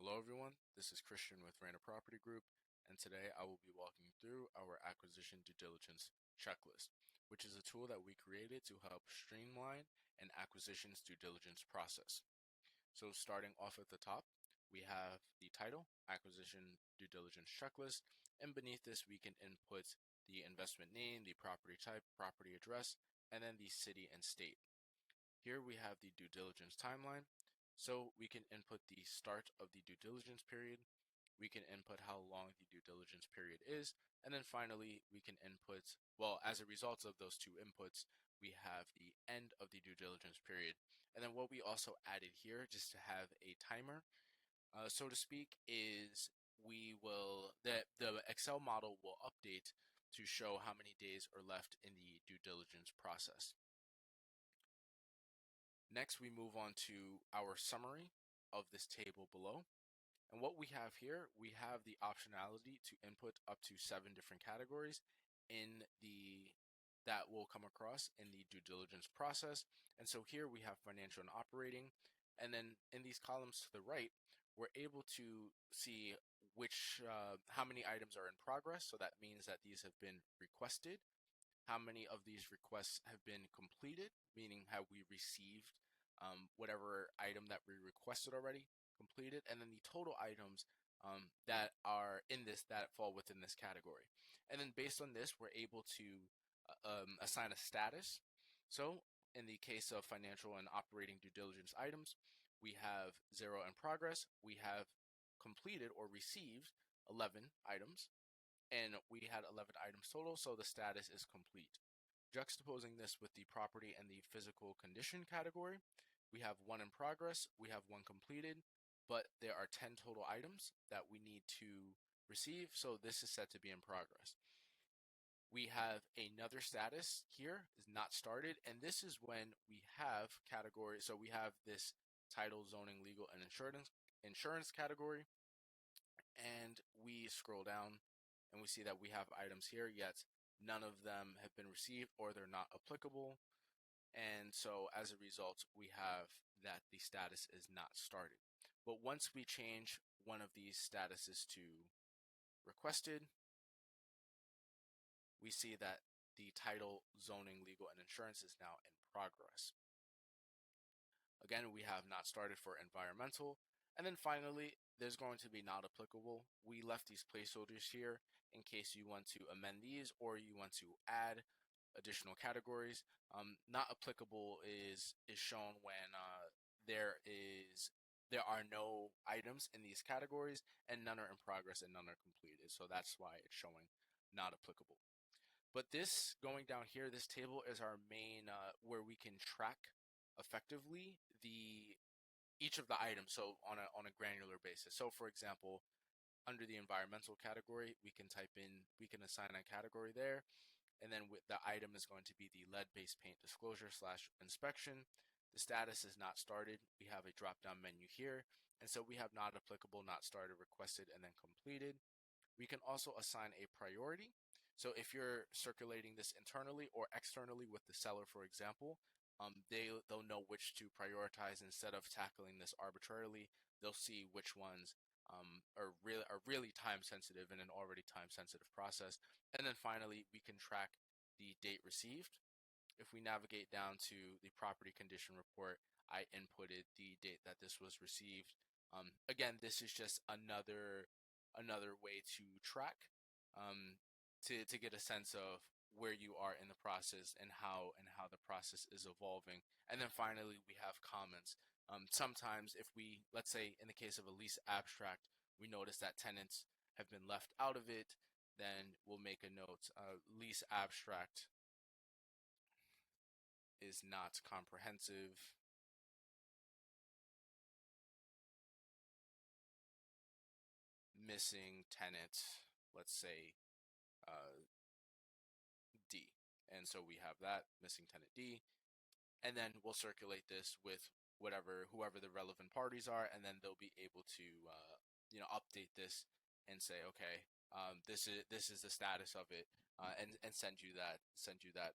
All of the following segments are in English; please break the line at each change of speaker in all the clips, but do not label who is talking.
Hello everyone, this is Christian with Reina Property Group, and today I will be walking through our acquisition due diligence checklist, which is a tool that we created to help streamline an acquisitions due diligence process. So starting off at the top, we have the title, Acquisition Due Diligence Checklist, and beneath this we can input the investment name, the property type, property address, and then the city and state. Here we have the due diligence timeline. So we can input the start of the due diligence period. We can input how long the due diligence period is. And then finally, we can input, well, as a result of those two inputs, we have the end of the due diligence period. And then what we also added here, just to have a timer, so to speak, is the Excel model will update to show how many days are left in the due diligence process. Next, we move on to our summary of this table below. And what we have here, we have the optionality to input up to 7 different categories in the that will come across in the due diligence process. And so here we have financial and operating. And then in these columns to the right, we're able to see how many items are in progress. So that means that these have been requested. How many of these requests have been completed, meaning have we received whatever item that we requested already completed, and then the total items that are in this that fall within this category. And then based on this, we're able to assign a status. So in the case of financial and operating due diligence items, we have 0 in progress. We have completed or received 11 items, and we had 11 items total, so the status is complete. Juxtaposing this with the property and the physical condition category, we have 1 in progress, we have 1 completed, but there are 10 total items that we need to receive, so this is set to be in progress. We have another status here, is not started, and this is when we have categories. So we have this title, zoning, legal, and insurance category, and we scroll down and we see that we have items here, yet none of them have been received or they're not applicable. And so as a result, we have that the status is not started. But once we change one of these statuses to requested, we see that the title, zoning, legal, and insurance is now in progress. Again, we have not started for environmental. And then finally, there's going to be not applicable. We left these placeholders here in case you want to amend these or you want to add additional categories. Not applicable is shown when there are no items in these categories and none are in progress and none are completed. So that's why it's showing not applicable. But this going down here, this table is our main where we can track effectively each of the items. So on a granular basis. So for example, under the environmental category, we can assign a category there, and then with the item is going to be the lead-based paint disclosure / inspection. The status is not started. We have a drop-down menu here, and so we have not applicable, not started, requested, and then completed. We can also assign a priority. So if you're circulating this internally or externally with the seller, for example, they'll know which to prioritize instead of tackling this arbitrarily. They'll see which ones are really time sensitive in an already time sensitive process. And then finally, we can track the date received. If we navigate down to the property condition report, I inputted the date that this was received. Again, this is just another way to track, to get a sense of where you are in the process and how the process is evolving. And then finally, we have comments. Sometimes if let's say in the case of a lease abstract, we notice that tenants have been left out of it, then we'll make a note. Lease abstract is not comprehensive. Missing tenant, let's say D. And so we have that, missing tenant D. And then we'll circulate this with whoever the relevant parties are, and then they'll be able to update this and say, okay, this is the status of it, and send you that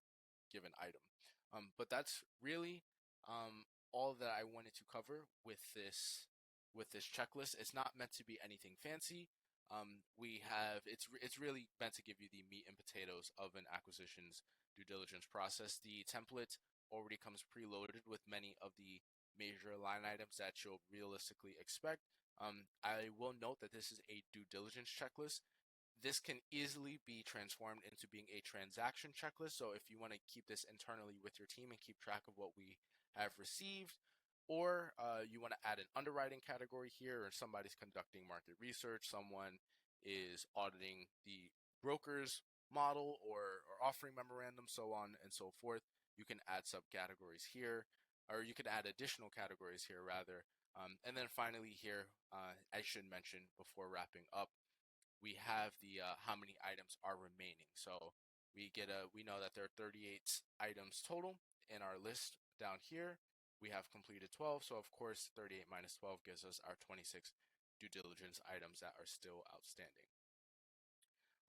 given item. But that's really all that I wanted to cover with this with this checklist. It's not meant to be anything fancy. It's really meant to give you the meat and potatoes of an acquisitions due diligence process. The template already comes preloaded with many of the major line items that you'll realistically expect. I will note that this is a due diligence checklist. This can easily be transformed into being a transaction checklist. So if you want to keep this internally with your team and keep track of what we have received, or you want to add an underwriting category here, or somebody's conducting market research, someone is auditing the broker's model or offering memorandum, so on and so forth, you can add subcategories here, or you can add additional categories here rather. And then finally here, I should mention before wrapping up, we have the how many items are remaining. So we know that there are 38 items total in our list down here. We have completed 12, so of course 38 minus 12 gives us our 26 due diligence items that are still outstanding.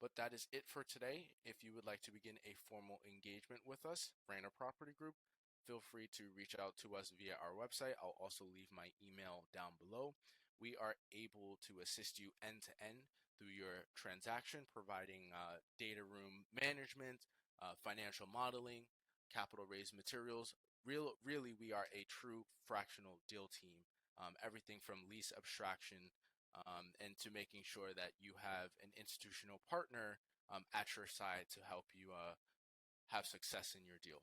But that is it for today. If you would like to begin a formal engagement with us, Reina Property Group, feel free to reach out to us via our website. I'll also leave my email down below. We are able to assist you end to end through your transaction, providing data room management, financial modeling, capital raise materials. Really, we are a true fractional deal team. Everything from lease abstraction and to making sure that you have an institutional partner at your side to help you have success in your deal.